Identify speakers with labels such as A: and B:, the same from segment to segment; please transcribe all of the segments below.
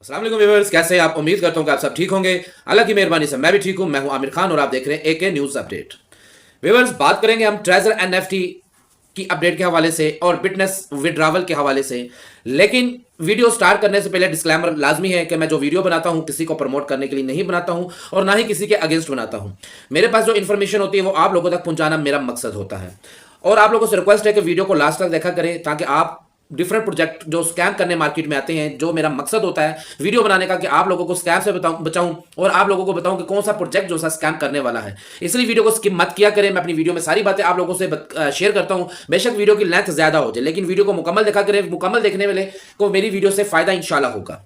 A: अस्सलाम वालेकुम व्यूअर्स, कैसे हैं आप? उम्मीद करता हूं कि आप सब ठीक होंगे। अल्लाह की मेहरबानी से मैं भी ठीक हूं। मैं हूं आमिर खान और आप देख रहे हैं एके न्यूज अपडेट। व्यूअर्स, बात करेंगे हम ट्रेजर एनएफटी की अपडेट के हवाले से और बिटनेस विड्रावल के हवाले से। लेकिन वीडियो स्टार्ट करने से पहले डिस्क्लेमर लाजमी है कि मैं जो वीडियो बनाता हूं किसी को प्रमोट करने के लिए नहीं बनाता हूं और ना ही किसी के अगेंस्ट बनाता हूं। मेरे पास जो इन्फॉर्मेशन होती है वो आप लोगों तक पहुंचाना मेरा मकसद होता है। और आप लोगों से रिक्वेस्ट है कि वीडियो को लास्ट तक देखा करें ताकि आप डिफरेंट प्रोजेक्ट जो स्कैम करने मार्केट में आते हैं, जो मेरा मकसद होता है वीडियो बनाने का कि आप लोगों को स्कैम से बचाऊं और आप लोगों को बताऊं कि कौन सा प्रोजेक्ट जो सा स्कैम करने वाला है। इसलिए वीडियो को स्किप मत किया करें। मैं अपनी वीडियो में सारी बातें आप लोगों से शेयर करता हूं। बेशक वीडियो की लेंथ ज्यादा हो जाए लेकिन वीडियो को मुकम्मल देखा करें। मुकम्मल देखने वाले को मेरी वीडियो से फायदा इंशाल्लाह होगा।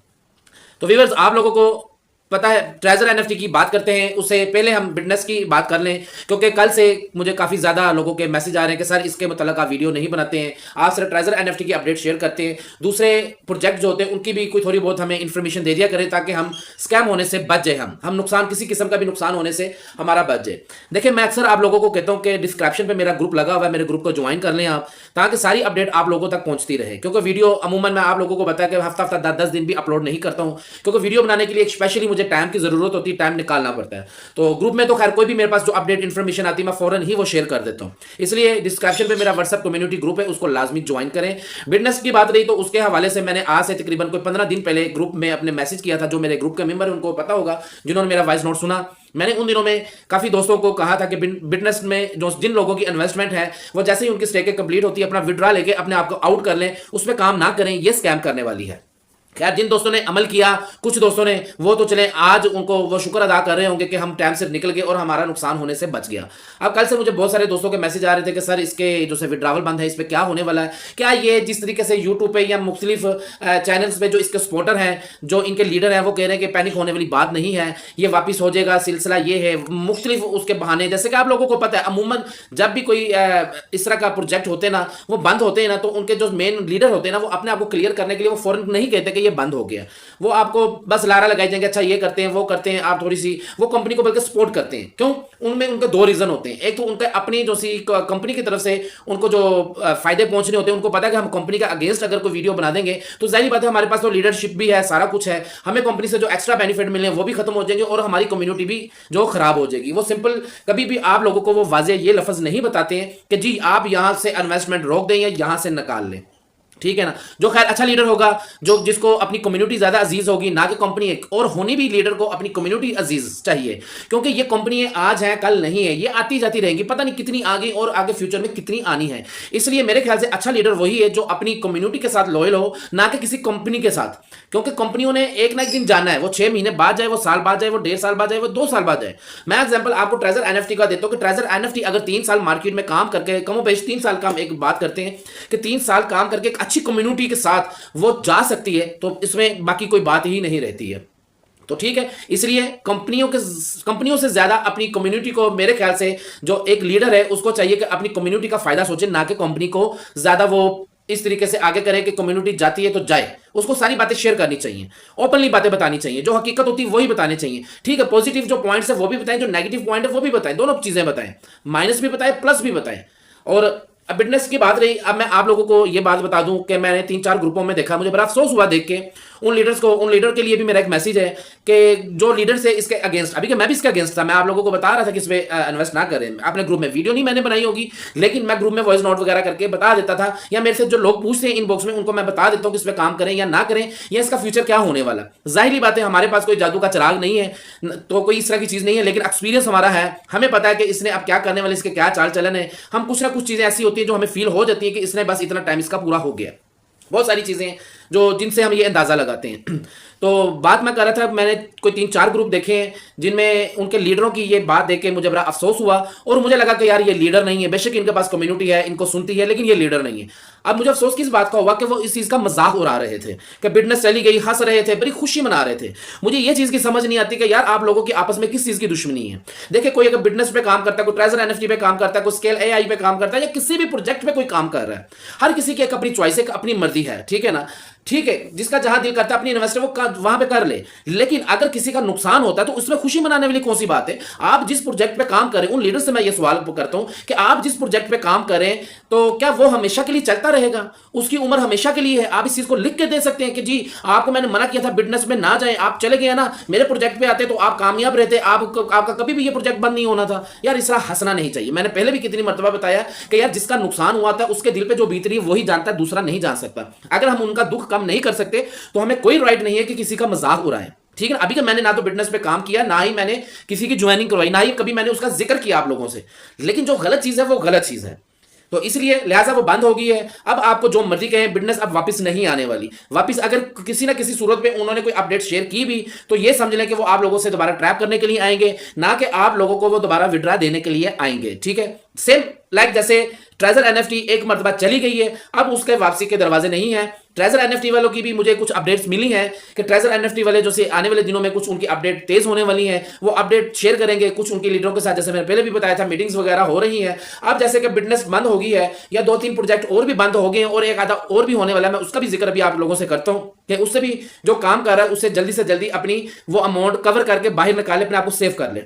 A: तो व्यूअर्स, आप लोगों को पता है ट्रेजर एनएफटी की बात करते हैं उससे पहले हम बिटनेस की बात कर लें, क्योंकि कल से मुझे काफ़ी ज़्यादा लोगों के मैसेज आ रहे हैं कि सर इसके मतलब आप वीडियो नहीं बनाते हैं, आप सिर्फ ट्रेजर एनएफटी की अपडेट शेयर करते हैं। दूसरे प्रोजेक्ट जो होते हैं उनकी भी कोई थोड़ी बहुत हमें इन्फॉर्मेशन दे दिया करें ताकि हम स्कैम होने से बच जाए, हम नुकसान किसी किस्म का भी नुकसान होने से हमारा बच जाए। देखिए, मैं अक्सर आप लोगों को कहता हूँ कि डिस्क्रिप्शन पर मेरा ग्रुप लगा हुआ है, मेरे ग्रुप को ज्वाइन कर लें आप, ताकि सारी अपडेट आप लोगों तक पहुंचती रहे। क्योंकि वीडियो अमूमन मैं आप लोगों को बताया कि हफ्ता हफ्ता 10 दिन भी अपलोड नहीं करता हूँ, क्योंकि वीडियो बनाने के लिए स्पेशली मुझे टाइम की जरूरत होती है, टाइम निकालना पड़ता है। तो ग्रुप में तो खैर कोई भी मेरे पास जो अपडेट इन्फॉर्मेशन आती है मैं फौरन ही वो शेयर कर देता हूं। इसलिए डिस्क्रिप्शन पे मेरा व्हाट्सएप कम्युनिटी ग्रुप है, उसको लाजमी ज्वाइन करें। बिजनेस की बात रही तो उसके हवाले से मैंने आज से तकरीबन कोई 15 दिन पहले ग्रुप में अपने मैसेज किया था। जो मेरे ग्रुप के मेंबर है उनको पता होगा, जिन्होंने मेरा वॉइस नोट सुना। मैंने उन दिनों में काफी दोस्तों को कहा था कि बिजनेस में जो जिन लोगों की इन्वेस्टमेंट है वो जैसे ही उनकी स्टेक कंप्लीट होती है अपना विड्रॉ लेके अपने आप को आउट कर लें, उस पर काम ना करें, ये स्कैम करने वाली है। खैर, जिन दोस्तों ने अमल किया, कुछ दोस्तों ने, वो तो चले आज उनको वो शुक्र अदा कर रहे होंगे कि हम टाइम से निकल गए और हमारा नुकसान होने से बच गया। अब कल से मुझे बहुत सारे दोस्तों के मैसेज आ रहे थे कि सर इसके जो से विड्रावल बंद है, इस पर क्या होने वाला है, क्या ये जिस तरीके से यूट्यूब पे या मुख्तलिफ चैनल्स पे जो इसके सपोर्टर हैं, जो इनके लीडर हैं, वो कह रहे हैं कि पैनिक होने वाली बात नहीं है, ये वापिस हो जाएगा, सिलसिला ये है, मुख्तलिफ उसके बहाने। जैसे कि आप लोगों को पता है अमूमन जब भी कोई इस तरह का प्रोजेक्ट होते हैं ना, वो बंद होते हैं ना, तो उनके जो मेन लीडर होते हैं ना, वो अपने आप को क्लियर करने के लिए वो फौरन नहीं कहते कि ये बंद हो गया। वो आपको बस लारा लगाई जाएंगे, अच्छा ये करते हैं वो करते हैं, आप थोड़ी सी वो कंपनी को बल्कि सपोर्ट करते हैं। क्यों? उनमें उनके दो रीजन होते हैं। एक तो उनके अपनी जो सी कंपनी की तरफ से उनको जो फायदे पहुंचने होते हैं, उनको पता है कि हम कंपनी का अगेंस्ट अगर कोई वीडियो बना देंगे तो जाहिर बात है हमारे पास तो लीडरशिप भी है, सारा कुछ है, हमें कंपनी से जो एक्स्ट्रा बेनिफिट मिले वो भी खत्म हो जाएंगे और हमारी कम्युनिटी भी जो खराब हो जाएगी। वो सिंपल कभी भी आप लोगों को वो वाजे ये लफ्ज नहीं बताते हैं कि जी आप यहां से इन्वेस्टमेंट रोक दें या यहां से निकाल लें, ठीक है ना। जो खैर अच्छा लीडर होगा, जो जिसको अपनी कम्युनिटी ज्यादा अजीज होगी, ना कि कंपनी एक, और होनी भी लीडर को अपनी कम्युनिटी अजीज चाहिए, क्योंकि ये कंपनी आज है कल नहीं है, ये आती जाती रहेंगी, पता नहीं कितनी आगे और आगे फ्यूचर में कितनी आनी है। इसलिए मेरे ख्याल से अच्छा लीडर वही है जो अपनी कम्युनिटी के साथ लॉयल हो, ना कि किसी कंपनी के साथ। क्योंकि कंपनियों ने एक ना एक दिन जाना है, वो 6 महीने बाद जाए, वो साल बाद जाए, वो 1.5 साल बाद जाए, वो 2 साल बाद जाए। मैं एग्जांपल आपको ट्रेजर एनएफटी का देता हूं कि ट्रेजर एनएफटी अगर 3 साल मार्केट में काम करके, कमो बेश 3 साल का हम एक बात करते हैं कि 3 साल काम करके एक अच्छी कम्युनिटी के साथ वो जा सकती है, तो इसमें बाकी कोई बात ही नहीं रहती है। तो ठीक है, इसलिए कंपनियों से ज्यादा अपनी कम्युनिटी को, मेरे ख्याल से जो एक लीडर है उसको चाहिए कि अपनी कम्युनिटी का फायदा सोचे, ना कि कंपनी को ज्यादा वो इस तरीके से आगे करे कि कम्युनिटी जाती है तो जाए। उसको सारी बातें शेयर करनी चाहिए, ओपनली बातें बतानी चाहिए, जो हकीकत होती है वही बतानी चाहिए। ठीक है, पॉजिटिव जो पॉइंट्स है वो भी बताएं, जो नेगेटिव पॉइंट है वो भी बताएं, दोनों चीजें बताएं, माइनस भी बताएं प्लस भी बताएं। और अब बिजनेस की बात रही, अब मैं आप लोगों को यह बात बता दूं कि मैंने 3-4 ग्रुपों में देखा, मुझे बड़ा अफसोस हुआ देख के उन लीडर के लिए भी मेरा एक मैसेज है कि जो लीडर से इसके अगेंस्ट, अभी कि मैं भी इसके अगेंस्ट था, मैं आप लोगों को बता रहा था कि इस पे इन्वेस्ट ना करें। अपने ग्रुप में वीडियो नहीं मैंने बनाई होगी, लेकिन मैं ग्रुप में वॉइस नोट वगैरह करके बता देता था, या मेरे से जो लोग पूछते हैं इनबॉक्स में उनको मैं बता देता हूं कि इस पे काम करें या ना करें, या इसका फ्यूचर क्या होने वाला। जाहिर बात है हमारे पास कोई जादू का चिराग नहीं है, तो कोई इस तरह की चीज नहीं है, लेकिन एक्सपीरियंस हमारा है, हमें पता है कि इसने अब क्या करने वाले, इसके क्या चाल चलन है। हम कुछ ना कुछ चीजें ऐसी होती है जो हमें फील हो जाती है कि इसने बस इतना टाइम इसका पूरा हो गया। बहुत सारी चीजें जो जिनसे हम ये अंदाजा लगाते हैं। तो बात मैं कर रहा था, मैंने कोई 3-4 ग्रुप देखे हैं जिनमें उनके लीडरों की ये बात देख के मुझे बड़ा अफसोस हुआ और मुझे लगा कि यार ये लीडर नहीं है। बेशक इनके पास कम्युनिटी है, इनको सुनती है, लेकिन ये लीडर नहीं है। अब मुझे अफसोस किस बात का हुआ कि वो इस चीज का मजाक उड़ा रहे थे कि बिजनेस चली गई, हंस रहे थे, बड़ी खुशी मना रहे थे। मुझे ये चीज की समझ नहीं आती कि यार आप लोगों की आपस में किस चीज की दुश्मनी है। देखिए, कोई अगर बिजनेस पे काम करता है, कोई ट्रेजर एनएफटी पे काम करता है, कोई स्केल एआई पे काम करता है, या किसी भी प्रोजेक्ट पे कोई काम कर रहा है, हर किसी की एक अपनी चॉइस है, एक अपनी मर्जी है, ठीक है ना। ठीक है, जिसका जहां दिल करता है अपनी इन्वेस्टर वो वहां पे कर ले। लेकिन अगर किसी का नुकसान होता है तो उसमें खुशी मनाने वाली कौन सी बात है। आप जिस प्रोजेक्ट पे काम करें, उन लीडर से मैं ये सवाल करता हूं कि आप जिस प्रोजेक्ट पे काम करें तो क्या वो हमेशा के लिए चलता रहेगा, उसकी उम्र हमेशा के लिए है। आप इस चीज को लिख के दे सकते हैं कि जी आपको मैंने मना किया था बिजनेस में ना जाए, आप चले गए ना, मेरे प्रोजेक्ट पे आते तो आप कामयाब रहते, आपका कभी भी ये प्रोजेक्ट बंद नहीं होना था। यार इस तरह हंसना नहीं चाहिए। मैंने पहले भी कितनी मरतबा बताया कि यार जिसका नुकसान हुआ था उसके दिल पे जो बीत रही है वही जानता है, दूसरा नहीं जान सकता। अगर हम उनका दुख कम नहीं कर सकते तो हमें कोई राइट नहीं है कि किसी का मजाक उड़ाएं। ठीक है, अभी का मैंने ना तो बिजनेस पे काम किया, ना ही मैंने किसी की ज्वाइनिंग करवाई, ना ही कभी मैंने उसका जिक्र किया आप लोगों से। लेकिन जो गलत चीज है वो गलत चीज है, तो इसलिए लिहाजा वो बंद हो गई है। अब आपको जो मर्जी कहें, बिजनेस अब वापस नहीं आने वाली। वापस अगर किसी ना किसी सूरत में उन्होंने कोई अपडेट शेयर की भी तो ये समझ लें कि वो आप लोगों से दोबारा ट्रैप करने के लिए आएंगे, ना कि आप लोगों को वो दोबारा विड्रा देने के लिए आएंगे। ठीक है, सेम लाइक जैसे ट्रेजर एनएफटी एक मरतबा चली गई है, अब उसके वापसी के दरवाजे नहीं है। ट्रेजर एनएफटी वालों की भी मुझे कुछ अपडेट्स मिली हैं कि ट्रेजर एनएफटी वाले जो से आने वाले दिनों में कुछ उनकी अपडेट तेज होने वाली हैं, वो अपडेट शेयर करेंगे कुछ उनके लीडरों के साथ। जैसे मैंने पहले भी बताया था, मीटिंग्स वगैरह हो रही हैं। अब जैसे कि बिजनेस बंद हो गई है या 2-3 प्रोजेक्ट और भी बंद हो गए हैं और एक आधा और भी होने वाला है, मैं उसका भी जिक्र भी आप लोगों से करता हूं कि उससे भी जो काम कर रहा है उससे जल्दी से जल्दी अपनी वो अमाउंट कवर करके बाहर निकाले, अपने आप को सेव कर ले।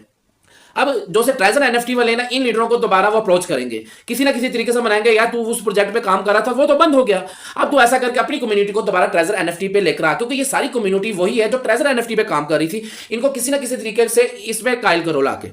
A: अब जो से ट्रेजर एनएफटी वाले ना, इन लीडरों को दोबारा वो अप्रोच करेंगे, किसी ना किसी तरीके से मनाएंगे, यार तू उस प्रोजेक्ट पे काम कर रहा था वो तो बंद हो गया, अब तू ऐसा करके अपनी कम्युनिटी को दोबारा ट्रेजर एनएफटी पे लेकर आ, क्योंकि ये सारी कम्युनिटी वही है जो ट्रेजर एनएफटी पे काम कर रही थी। इनको किसी ना किसी तरीके से इसमें कायल करो लाके।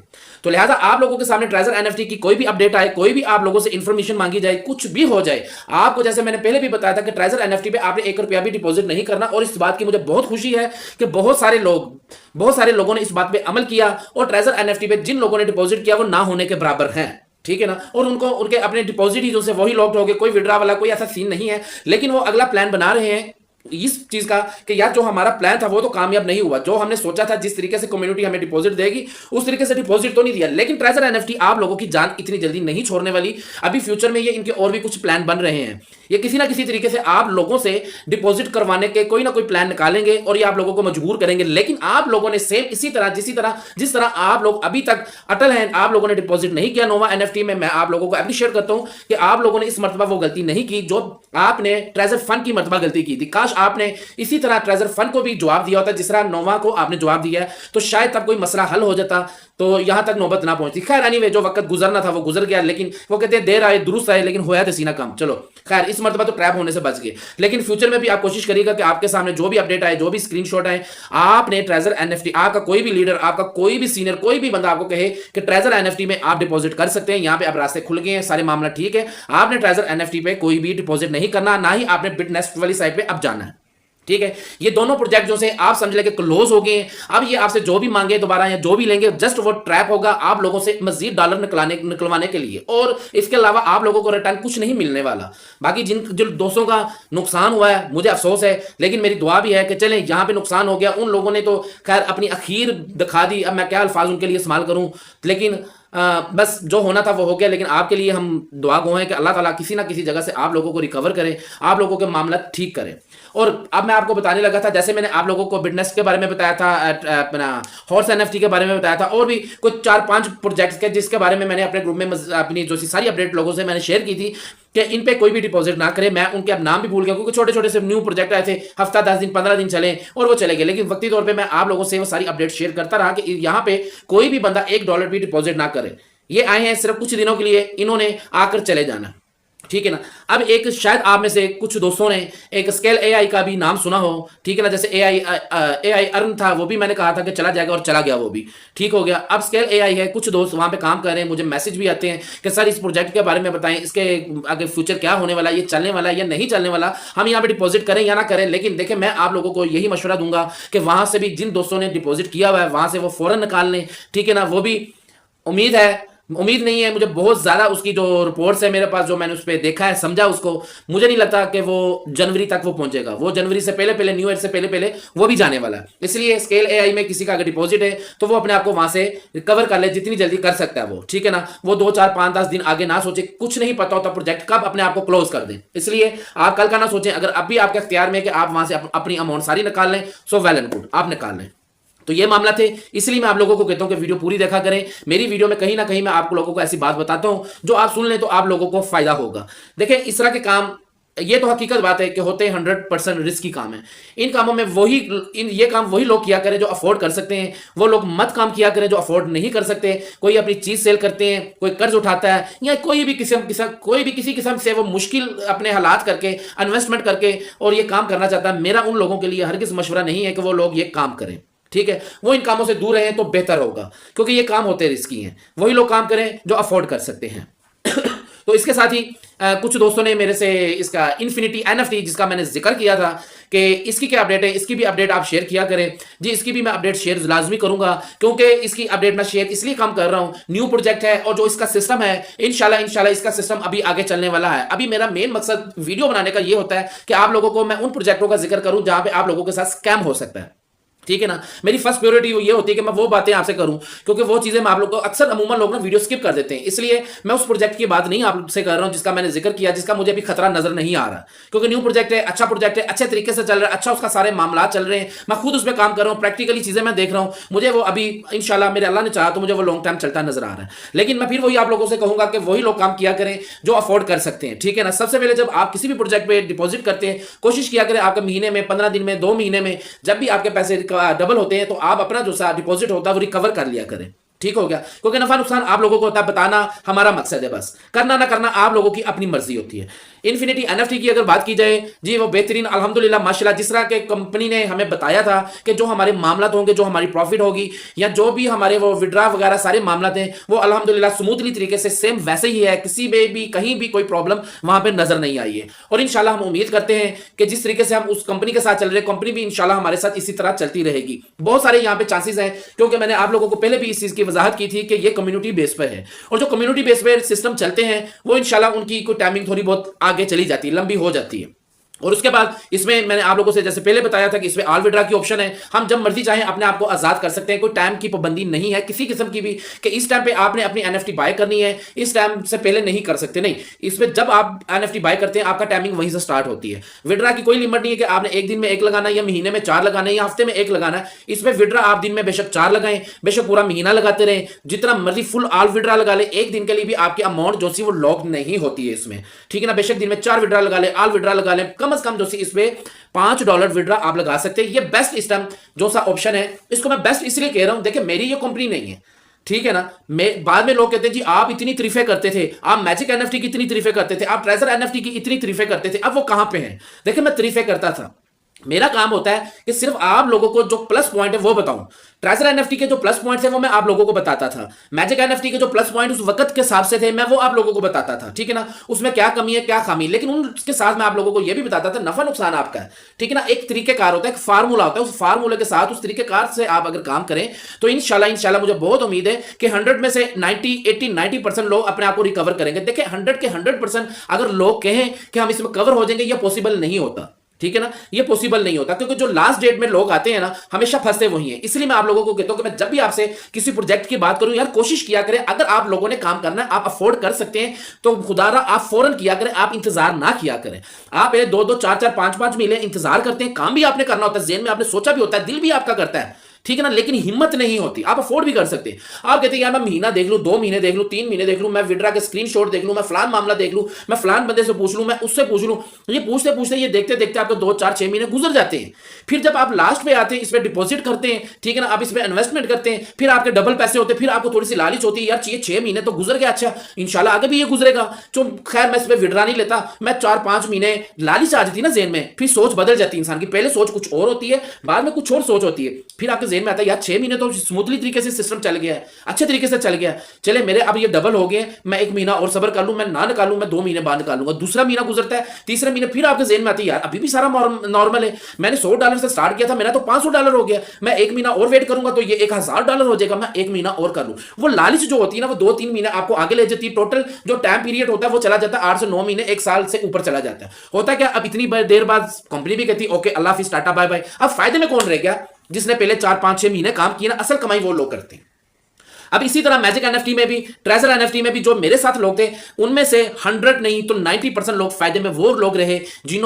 A: तो लिहाजा आप लोगों के सामने ट्रेजर एनएफटी की कोई भी अपडेट आए, कोई भी आप लोगों से इंफॉर्मेशन मांगी जाए, कुछ भी हो जाए, आपको जैसे मैंने पहले भी बताया था कि ट्रेजर एनएफटी पे आपने 1 रुपया भी डिपॉजिट नहीं करना। और इस बात की मुझे बहुत खुशी है कि बहुत सारे लोगों ने इस बात पे अमल किया और ट्रेजर एनएफटी पे जिन लोगों ने डिपॉजिट किया वो ना होने के बराबर हैं। ठीक है ना, और उनको उनके अपने डिपॉजिट ही जो से वही लॉक्ड हो गए, कोई विड्रा वाला कोई ऐसा सीन नहीं है। लेकिन वो अगला प्लान बना रहे हैं इस चीज का कि यार जो हमारा प्लान था वो तो कामयाब नहीं हुआ, जो हमने सोचा था जिस तरीके से कम्युनिटी हमें डिपॉजिट देगी उस तरीके से डिपॉजिट तो नहीं दिया। लेकिन ट्रेजर एनएफटी आप लोगों की जान इतनी जल्दी नहीं छोड़ने वाली। अभी फ्यूचर में ये इनके और भी कुछ प्लान बन रहे हैं, ये किसी ना किसी तरीके से आप लोगों से डिपॉजिट करवाने के कोई ना कोई प्लान निकालेंगे और ये आप लोगों को मजबूर करेंगे। लेकिन आप लोगों ने सेम इसी तरह जिस तरह आप लोग अभी तक अटल हैं, आप लोगों ने डिपॉजिट नहीं किया नोवा एनएफटी में, मैं आप लोगों को अप्रिशिएट करता हूं कि आप लोगों ने इस मर्तबा वो गलती नहीं की जो आपने ट्रेजर फंड की मर्तबा गलती की थी। काश आपने इसी तरह ट्रेजर फंड को भी जवाब दिया होता जिस तरह नोवा को आपने जवाब दिया है, तो शायद तब कोई मसला हल हो जाता, तो यहां तक नौबत ना पहुंचती। खैर एनीवे, जो वक्त गुजरना था वो गुजर गया। लेकिन वो कहते हैं देर आए दुरुस्त आए, लेकिन होया तो सीना कम। चलो खैर, इस मरतबा तो ट्रैप होने से बच गए। लेकिन फ्यूचर में भी आप कोशिश करिएगा कि आपके सामने जो भी अपडेट आए, जो भी स्क्रीनशॉट आए, आपने ट्रेजर एनएफटी, आपका कोई भी लीडर, आपका कोई भी सीनियर, कोई भी बंदा आपको कहे कि ट्रेजर एनएफटी में आप डिपॉजिट कर सकते हैं, यहां पे अब रास्ते खुल गए हैं, सारे मामला ठीक है, आपने ट्रेजर एनएफटी पे कोई भी डिपॉजिट नहीं करना, ना ही आपने बिटनेस्ट वाली साइड पे अब जाना है। ठीक है, ये दोनों प्रोजेक्ट जो से आप समझ लेके क्लोज हो गए हैं। अब ये आपसे जो भी मांगे दोबारा या जो भी लेंगे, जस्ट वो ट्रैप होगा आप लोगों से मजीद डॉलर निकलवाने के लिए, और इसके अलावा आप लोगों को रिटर्न कुछ नहीं मिलने वाला। बाकी जिन दोस्तों का नुकसान हुआ है मुझे अफसोस है, लेकिन मेरी दुआ भी है कि चलें यहां पे नुकसान हो गया, उन लोगों ने तो खैर अपनी अखीर दिखा दी। अब मैं क्या अल्फाज उनके लिए इस्तेमाल करूं, लेकिन बस जो होना था वो हो गया। लेकिन आपके लिए हम दुआ गो हैं कि अल्लाह ताला किसी ना किसी जगह से आप लोगों को रिकवर करे, आप लोगों के मामला ठीक करे। और अब मैं आपको बताने लगा था, जैसे मैंने आप लोगों को बिटनेस के बारे में बताया था, अपना हॉर्स एनएफटी के बारे में बताया था, और भी कुछ 4-5 प्रोजेक्ट्स के जिसके बारे में मैंने अपने ग्रुप में अपनी जो सारी अपडेट लोगों से मैंने शेयर की थी कि इन पे कोई भी डिपॉजिट ना करे। मैं उनके अब नाम भी भूल गया क्योंकि छोटे छोटे से न्यू प्रोजेक्ट आए थे, हफ्ता 10 दिन 15 दिन चले और वो चले गए। लेकिन वक्ती तौर पे मैं आप लोगों से वो सारी अपडेट शेयर करता रहा कि यहाँ पे कोई भी बंदा $1 भी डिपॉजिट ना करे। ये आए हैं सिर्फ कुछ दिनों के लिए, इन्होंने आकर चले जाना। ठीक है ना। अब एक शायद आप में से कुछ दोस्तों ने एक स्केल एआई का भी नाम सुना हो। ठीक है ना, जैसे एआई अर्न था, वो भी मैंने कहा था कि चला जाएगा और चला गया, वो भी ठीक हो गया। अब स्केल एआई है, कुछ दोस्त वहां पे काम कर रहे हैं, मुझे मैसेज भी आते हैं कि सर इस प्रोजेक्ट के बारे में बताएं, इसके आगे फ्यूचर क्या होने वाला है, ये चलने वाला है या नहीं चलने वाला, हम यहाँ पे डिपॉजिट करें या ना करें। लेकिन देखिए, मैं आप लोगों को यही मशवरा दूंगा कि वहां से भी जिन दोस्तों ने डिपॉजिट किया हुआ है वहां से वो फौरन निकाल लें। ठीक है ना, वो भी उम्मीद नहीं है मुझे बहुत ज्यादा, उसकी जो रिपोर्ट्स है मेरे पास, जो मैंने उस पर देखा है, समझा उसको, मुझे नहीं लगता कि वो जनवरी तक वो पहुंचेगा। वो जनवरी से पहले न्यू ईयर से पहले वो भी जाने वाला है। इसलिए स्केल एआई में किसी का अगर डिपॉजिट है तो वो अपने आप को वहां से रिकवर कर ले जितनी जल्दी कर सकता है वो। ठीक है ना, वो 2, 4, 5, 10 दिन आगे ना सोचे, कुछ नहीं पता होता प्रोजेक्ट कब अपने आप को क्लोज कर दें। इसलिए आप कल का ना सोचें, अगर अभी आपके अख्तियार में कि आप वहां से अपनी अमाउंट सारी निकाल लें, सो वेल एंड गुड, आप निकाल लें। तो ये मामला थे, इसलिए मैं आप लोगों को कहता हूं कि वीडियो पूरी देखा करें। मेरी वीडियो में कहीं ना कहीं मैं आप लोगों को ऐसी बात बताता हूं जो आप सुन लें तो आप लोगों को फायदा होगा। देखें, इस तरह के काम ये तो हकीकत बात है कि होते हैं 100% रिस्की काम है। इन कामों में ये काम वही लोग किया करें जो अफोर्ड कर सकते हैं। वो लोग मत काम किया करें जो अफोर्ड नहीं कर सकते। कोई अपनी चीज सेल करते हैं, कोई कर्ज उठाता है, या कोई भी किसी किस्म से वो मुश्किल अपने हालात करके इन्वेस्टमेंट करके और ये काम करना चाहता है। मेरा उन लोगों के लिए हरगिज मशवरा नहीं है कि वो लोग ये काम करें। ठीक है, वो इन कामों से दूर रहें तो बेहतर होगा, क्योंकि ये काम होते रिस्की हैं। वही लोग काम करें जो अफोर्ड कर सकते हैं। तो इसके साथ ही कुछ दोस्तों ने मेरे से इसका इन्फिनिटी एनएफटी, जिसका मैंने जिक्र किया था कि इसकी क्या अपडेट है, इसकी भी अपडेट आप शेयर किया करें। जी, इसकी भी मैं अपडेट शेयर लाजमी करूंगा, क्योंकि इसकी अपडेट मैं शेयर इसलिए काम कर रहा हूं, न्यू प्रोजेक्ट है और जो इसका सिस्टम है इंशाल्लाह इसका सिस्टम अभी आगे चलने वाला है। अभी मेरा मेन मकसद वीडियो बनाने का ये होता है कि आप लोगों को मैं उन प्रोजेक्टों का जिक्र करूं जहां पे आप लोगों के साथ स्कैम हो सकता है। ठीक है ना, मेरी फर्स्ट प्रायोरिटी ये होती है कि मैं वो बातें आपसे करूं, क्योंकि वो चीजें मैं आप लोग को अक्सर अमूमन लोग ना वीडियो स्किप कर देते हैं। इसलिए मैं उस प्रोजेक्ट की बात नहीं आपसे कर रहा हूं जिसका मैंने जिक्र किया, जिसका मुझे अभी खतरा नजर नहीं आ रहा, क्योंकि न्यू प्रोजेक्ट है, अच्छा प्रोजेक्ट है, अच्छे तरीके से चल रहा है, अच्छा उसका सारे मामला चल रहे हैं, मैं खुद उसमें काम कर रहा हूं, प्रैक्टिकली चीजें मैं देख रहा हूं, मुझे वो अभी इंशाल्लाह मेरे अल्लाह ने चाहा तो मुझे वो लॉन्ग टाइम चलता नजर आ रहा है। लेकिन मैं फिर वही आप लोगों से कहूंगा कि वही लोग काम किया करें जो अफोर्ड कर सकते हैं। ठीक है ना, सबसे पहले जब आप किसी भी प्रोजेक्ट पे डिपॉजिट करते हैं, कोशिश किया करें आपका महीने में, 15 दिन में, 2 महीने में, जब भी आपके पैसे डबल होते हैं तो आप अपना जो सा डिपॉजिट होता है वो रिकवर कर लिया करें। ठीक हो गया, क्योंकि नफा नुकसान आप लोगों को होता है, बताना हमारा मकसद है, बस करना ना करना आप लोगों की अपनी मर्जी होती है। इन्फिनिटी एनएफटी की अगर बात की जाए, जी वो बेहतरीन अल्हम्दुलिल्लाह माशाल्लाह, जिस तरह के कंपनी ने हमें बताया था कि जो हमारे मामला होंगे, जो हमारी प्रॉफिट होगी या जो भी हमारे वो विड्रा वगैरह सारे मामला थे, वो अल्हम्दुलिल्लाह स्मूथली तरीके से सेम वैसे ही है, किसी में भी कहीं भी कोई प्रॉब्लम वहां पर नजर नहीं आई है। और इंशाल्लाह हम उम्मीद करते हैं कि जिस तरीके से हम उस कंपनी के साथ चल रहे, कंपनी भी इंशाल्लाह हमारे साथ इसी तरह चलती रहेगी। बहुत सारे यहाँ पे चांसेस हैं, क्योंकि मैंने आप लोगों को पहले भी इस चीज की वजाहत की थी कि ये कम्युनिटी बेस पे है, और जो कम्युनिटी बेस पे सिस्टम चलते हैं वो इंशाल्लाह उनकी कोई टाइमिंग थोड़ी बहुत आगे चली जाती है, लंबी हो जाती है। और उसके बाद इसमें मैंने आप लोगों से जैसे पहले बताया था कि इसमें ऑल विड्रा की ऑप्शन है, हम जब मर्जी चाहें अपने आप को आजाद कर सकते हैं, कोई टाइम की पाबंदी नहीं है किसी किस्म की भी कि इस टाइम पे आपने अपनी एनएफटी बाय करनी है, इस टाइम से पहले नहीं कर सकते। नहीं, इसमें जब आप एनएफटी बाय करते हैं आपका टाइमिंग वहीं से स्टार्ट होती है। विड्रा की कोई लिमिट नहीं है कि आपने एक दिन में एक लगाना है या महीने में 4 लगाना है या हफ्ते में 1 लगाना है। इसमें विड्रा आप दिन में बेशक 4 लगाएं, बेशक पूरा महीना लगाते रहें, जितना मर्जी फुल ऑल विड्रा लगा ले, एक दिन के लिए भी आपकी अमाउंट जो सी वो लॉक नहीं होती है इसमें। ठीक है ना, बेशक दिन में 4 विड्रा लगा ले, ऑल विड्रा लगा ले, कम से कम जो सी इसमें $5 विड्रा आप लगा सकते हैं। ये बेस्ट सिस्टम जो सा ऑप्शन है, इसको मैं बेस्ट इसलिए कह रहा हूं, देखिए मेरी ये कंपनी नहीं है, ठीक है ना। बाद में लोग कहते हैं जी आप इतनी तारीफें करते थे, आप मैजिक एनएफटी की इतनी तारीफें करते थे, आप ट्रेजर एनएफटी की इतनी तारीफें करते थे, अब वो कहां पे हैं? देखिए मैं तारीफें करता था, मेरा काम होता है कि सिर्फ आप लोगों को जो प्लस पॉइंट है वो बताऊं। ट्रेजर एनएफटी के जो प्लस पॉइंट्स है वो मैं आप लोगों को बताता था, मैजिक एनएफटी के जो प्लस पॉइंट उस वक्त के हिसाब से थे मैं वो आप लोगों को बताता था। ठीक है ना, उसमें क्या कमी है क्या खामी, लेकिन उसके साथ मैं आप लोगों को यह भी बताता था नफा नुकसान आपका है। ठीक है ना, एक तरीकेकार होता है, एक फार्मूला होता है, उस फार्मूले के साथ उस तरीकेकार से आप अगर काम करें तो इंशाल्लाह मुझे बहुत उम्मीद है कि 100 में से 90-80-90% लोग अपने आप को रिकवर करेंगे। देखिए 100 के 100% अगर लोग कहें कि हम इसमें कवर हो जाएंगे, यह पॉसिबल नहीं होता। ठीक है ना, ये पॉसिबल नहीं होता, क्योंकि जो लास्ट डेट में लोग आते हैं ना हमेशा फंसते वही हैं। इसलिए मैं आप लोगों को कहता हूं कि मैं जब भी आपसे किसी प्रोजेक्ट की बात करूं, यार कोशिश किया करें, अगर आप लोगों ने काम करना है, आप अफोर्ड कर सकते हैं तो खुदारा आप फौरन किया करें, आप इंतजार ना किया करें। आप 2-2, 4-4, 5-5 महीने इंतजार करते हैं, काम भी आपने करना होता है, जेन में आपने सोचा भी होता है, दिल भी आपका करता है, ठीक है ना, लेकिन हिम्मत नहीं होती। आप अफोर्ड भी कर सकते हैं, आप कहते हैं यार मैं महीना देख लूं, 2 महीने देख लूं, 3 महीने देख लूं, मैं विड्रा के स्क्रीनशॉट देख लूं, मैं फलान मामला देख लूं, मैं फलान बंदे से पूछ लूं, मैं उससे पूछ लूं, ये पूछते पूछते ये देखते देखते आपको 2-4-6 महीने गुजर जाते हैं। फिर जब आप लास्ट पे आते हैं, इसमें डिपॉजिट करते हैं, ठीक है ना, आप इसमें इन्वेस्टमेंट करते हैं, फिर आपके डबल पैसे होते हैं, फिर आपको थोड़ी सी लालच होती है, यार चाहिए 6 महीने तो गुजर गया, अच्छा इंशाल्लाह आगे भी ये गुजरेगा, तो खैर मैं इसमें विड्रा नहीं लेता, मैं 4-5 महीने लालच आ जाती है ना जेन में, फिर सोच बदल जाती है इंसान की, पहले सोच कुछ और होती है, बाद में कुछ और सोच होती है, फिर आपके जेन में आता है यार 6 महीने तो स्मूथली तरीके से सिस्टम चल गया है, अच्छे तरीके से चल गया है, चले मेरे अब ये डबल हो गए, मैं 1 महीना और सब्र कर लूं, मैं ना निकालूं, मैं 2 महीने बाद निकालूंगा। दूसरा महीना गुजरता है, तीसरा महीने, फिर आपके जेन में आती है यार अभी भी सारा नॉर्मल है, मैंने $100 से स्टार्ट किया था, मेरा तो $500 हो गया, मैं 1 महीना और वेट करूंगा तो ये $1000 हो जाएगा, मैं 1 महीना और कर लूं। वो लालच जो होती है ना वो 2-3 महीने आपको आगे ले जाती है, टोटल जो टाइम पीरियड होता है वो चला जाता है 8 से 9 महीने, 1 साल से ऊपर चला जाता है। होता क्या, अब इतनी देर बाद कंपनी भी कहती ओके अल्लाह हाफिज टाटा बाय बाय। अब फायदे में कौन रह गया? जिसने पहले 4-5-6 महीने काम किया ना, असल कमाई वो लोग करते हैं। अब इसी तरह मैजिक एनएफटी में भी, ट्रेजर एनएफटी में भी जो मेरे साथ लोग थे उनमें से 100 नहीं तो 90% लोग फायदे में वो लोग रहे जिन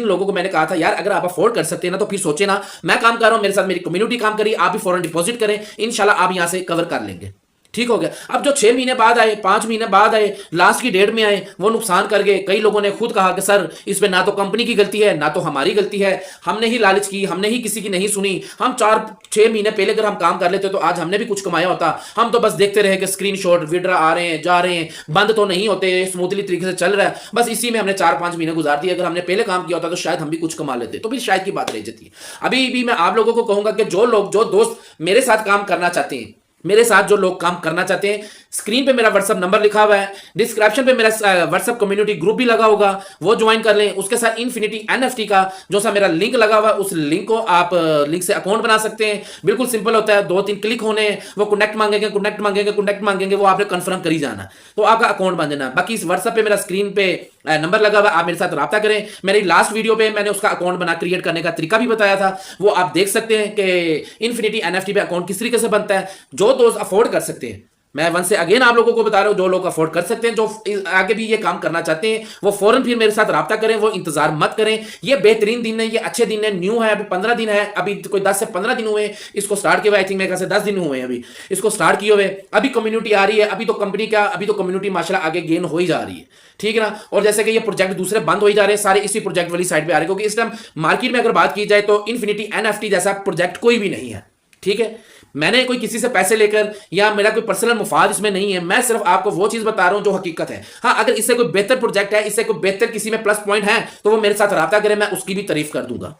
A: लोगों को मैंने कहा था यार अगर आप अफोर्ड कर सकते हैं ना तो फिर सोचे ना, मैं काम कर रहा हूं, मेरे साथ मेरी कम्युनिटी काम करी, आप भी फौरन डिपॉजिट करें, इंशाल्लाह आप यहां से कवर कर लेंगे। ठीक हो गया। अब जो 6 महीने बाद आए, 5 महीने बाद आए, लास्ट की डेट में आए, वो नुकसान कर गए। कई लोगों ने खुद कहा कि सर इसमें ना तो कंपनी की गलती है ना तो हमारी गलती है, हमने ही लालच की, हमने ही किसी की नहीं सुनी। हम 4-6 महीने पहले अगर हम काम कर लेते तो आज हमने भी कुछ कमाया होता। हम तो बस देखते रहे कि स्क्रीनशॉट विड्रा आ रहे हैं, जा रहे हैं, बंद तो नहीं होते, स्मूथली तरीके से चल रहा है, बस इसी में हमने 4-5 महीने गुजार दिए। अगर हमने पहले काम किया होता तो शायद हम भी कुछ कमा लेते, तो भी शायद की बात रह जाती है। अभी भी मैं आप लोगों को कहूंगा कि जो लोग, जो दोस्त मेरे साथ काम करना चाहते हैं, मेरे साथ जो लोग काम करना चाहते हैं, स्क्रीन पे मेरा व्हाट्सएप नंबर लिखा हुआ है, डिस्क्रिप्शन पे मेरा व्हाट्सएप कम्युनिटी ग्रुप भी लगा होगा, वो ज्वाइन कर लें। उसके साथ इन्फिनिटी एनएफटी का जो सा मेरा लिंक लगा हुआ है, उस लिंक को आप लिंक से अकाउंट बना सकते हैं। बिल्कुल सिंपल होता है, 2-3 क्लिक होने, वो कनेक्ट मांगेंगे, कनेक्ट मांगेंगे, कनेक्ट मांगेंगे, वो आपने कंफर्म कर ही जाना, तो आपका अकाउंट बन जाना। बाकी इस व्हाट्सएप पे मेरा स्क्रीन पे नंबर लगा हुआ है, आप मेरे साथ रब्ता करें। मेरी लास्ट वीडियो पे मैंने उसका अकाउंट बना क्रिएट करने का तरीका भी बताया था, वो आप देख सकते हैं कि इन्फिनिटी एनएफटी पे अकाउंट किस तरीके से बनता है। जो दोस्त अफोर्ड कर सकते हैं, मैं वन से अगेन आप लोगों को बता रहा हूं, जो लोग अफोर्ड कर सकते हैं, जो आगे भी ये काम करना चाहते हैं, वो फौरन फिर मेरे साथ राब्ता करें, वो इंतजार मत करें। ये बेहतरीन दिन है, ये अच्छे दिन है, न्यू है, अभी 15 दिन है, अभी कोई 10 से 15 दिन हुए इसको स्टार्ट किए हुए। आई थिंक मेरे ख्याल से 10 दिन हुए हैं अभी इसको स्टार्ट किए हुए। अभी कम्युनिटी आ रही है, अभी तो कंपनी का, अभी तो कम्युनिटी माशाल्लाह आगे गेन हो ही जा रही है, ठीक है ना। और जैसे कि ये प्रोजेक्ट दूसरे बंद हो ही जा रहे हैं, सारे इसी प्रोजेक्ट वाली साइड पे आ रहे हैं, क्योंकि इस टाइम मार्केट में अगर बात की जाए तो इन्फिनिटी एनएफटी जैसा प्रोजेक्ट कोई भी नहीं है, ठीक है। मैंने कोई किसी से पैसे लेकर या मेरा कोई पर्सनल मुफाद इसमें नहीं है, मैं सिर्फ आपको वो चीज बता रहा हूं जो हकीकत है। हाँ, अगर इससे कोई बेहतर प्रोजेक्ट है, इससे कोई बेहतर किसी में प्लस पॉइंट है, तो वो मेरे साथ राब्ता करें, मैं उसकी भी तारीफ कर दूंगा।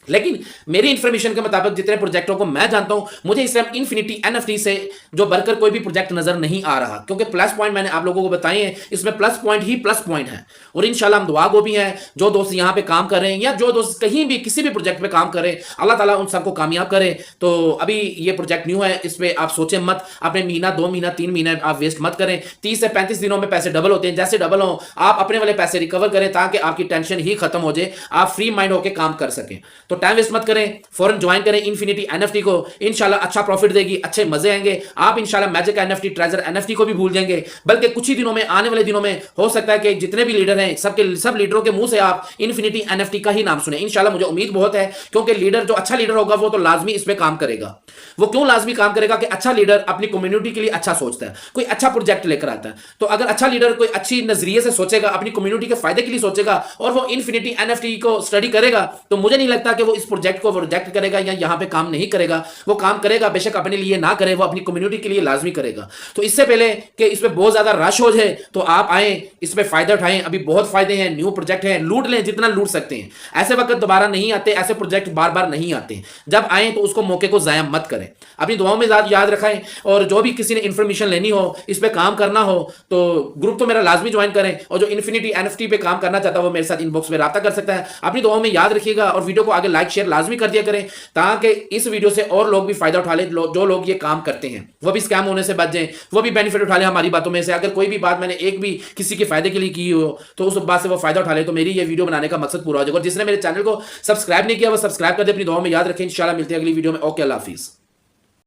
A: लेकिन मेरी इंफॉर्मेशन के मुताबिक जितने प्रोजेक्टों को मैं जानता हूं, मुझे इस टाइम इन्फिनिटी एनएफटी से जो बढ़कर कोई भी प्रोजेक्ट नजर नहीं आ रहा, क्योंकि प्लस पॉइंट मैंने आप लोगों को बताए हैं, इसमें प्लस पॉइंट ही प्लस पॉइंट है। और इंशाल्लाह हम दुआ गो भी हैं, जो दोस्त यहां पे काम कर रहे हैं या जो दोस्त कहीं भी किसी भी प्रोजेक्ट पे काम कर रहे हैं, अल्लाह ताला उन सबको कामयाब करे। तो अभी ये प्रोजेक्ट न्यू है, इस पर आप सोचें मत, अपने महीना 2 महीना 3 महीने आप वेस्ट मत करें। 30 से 35 दिनों में पैसे डबल होते हैं, जैसे डबल हो आप अपने वाले पैसे रिकवर करें, ताकि आपकी टेंशन ही खत्म हो जाए, आप फ्री माइंड होकर काम कर सकें। तो टाइम वेस्ट मत करें, फौरन ज्वाइन करें इन्फिनिटी एनएफटी को, इंशाल्लाह अच्छा प्रॉफिट देगी, अच्छे मजे आएंगे। आप इंशाल्लाह मैजिक एनएफटी, ट्रेजर एनएफटी को भी भूल जाएंगे। बल्कि कुछ ही दिनों में, आने वाले दिनों में हो सकता है कि जितने भी लीडर हैं, सब लीडरों के मुंह से आप इन्फिनिटी एनएफटी का ही नाम सुने। इंशाल्लाह मुझे उम्मीद बहुत है, क्योंकि लीडर जो अच्छा लीडर होगा वो तो लाजमी इस पे काम करेगा। वो क्यों लाजमी काम करेगा कि अच्छा लीडर अपनी कम्युनिटी के लिए अच्छा सोचता है, कोई अच्छा प्रोजेक्ट लेकर आता है। तो अगर अच्छा लीडर कोई अच्छी नजरिए से सोचेगा, अपनी कम्युनिटी के फायदे के लिए सोचेगा, और वो इन्फिनिटी एनएफटी को स्टडी करेगा, तो मुझे नहीं लगता कि वो इस प्रोजेक्ट को रिजेक्ट करेगा या यहां पे काम नहीं करेगा। वो काम करेगा, बेशक अपने लिए ना करे, वो अपनी कम्युनिटी के लिए लाजमी करेगा। तो इससे पहले कि इस पे बहुत ज्यादा रश हो जाए, तो आप आए, इस पे फायदा उठाएं। अभी बहुत फायदे हैं, न्यू प्रोजेक्ट है, लूट लें जितना लूट सकते हैं। ऐसे वक्त दोबारा नहीं आते, ऐसे प्रोजेक्ट बार बार नहीं आते। जब आए तो उसको मौके को जाया मत करें, अपनी दुआओं में याद रखें। और जो भी किसी ने इंफॉर्मेशन लेनी हो, इस पे काम करना हो, तो ग्रुप तो मेरा लाजमी ज्वाइन करें। और जो इन्फिनिटी एनएफटी पे काम करना चाहता है, वो मेरे साथ इनबॉक्स में राब्ता कर सकता है। अपनी दुआओं में याद रखिएगा, और वीडियो को आगे लाइक शेयर लाजमी कर दिया करें, ताकि इस वीडियो से और लोग भी फायदा उठा ले। जो लोग ये काम करते हैं वो भी स्कैम होने से बच जाएं, वो भी बेनिफिट उठा ले हमारी बातों में से। अगर कोई भी बात मैंने एक भी किसी के फायदे के लिए की हो, तो उस बात से वो फायदा उठा ले, तो मेरी ये वीडियो बनाने का मकसद पूरा हो जाएगा। और जिसने मेरे चैनल को सब्सक्राइब नहीं किया, वो सब्सक्राइब कर दे। अपनी दुआओं में याद रखें। इंशाल्लाह मिलते हैं अगली वीडियो में। ओके, अल्लाह हाफिज़।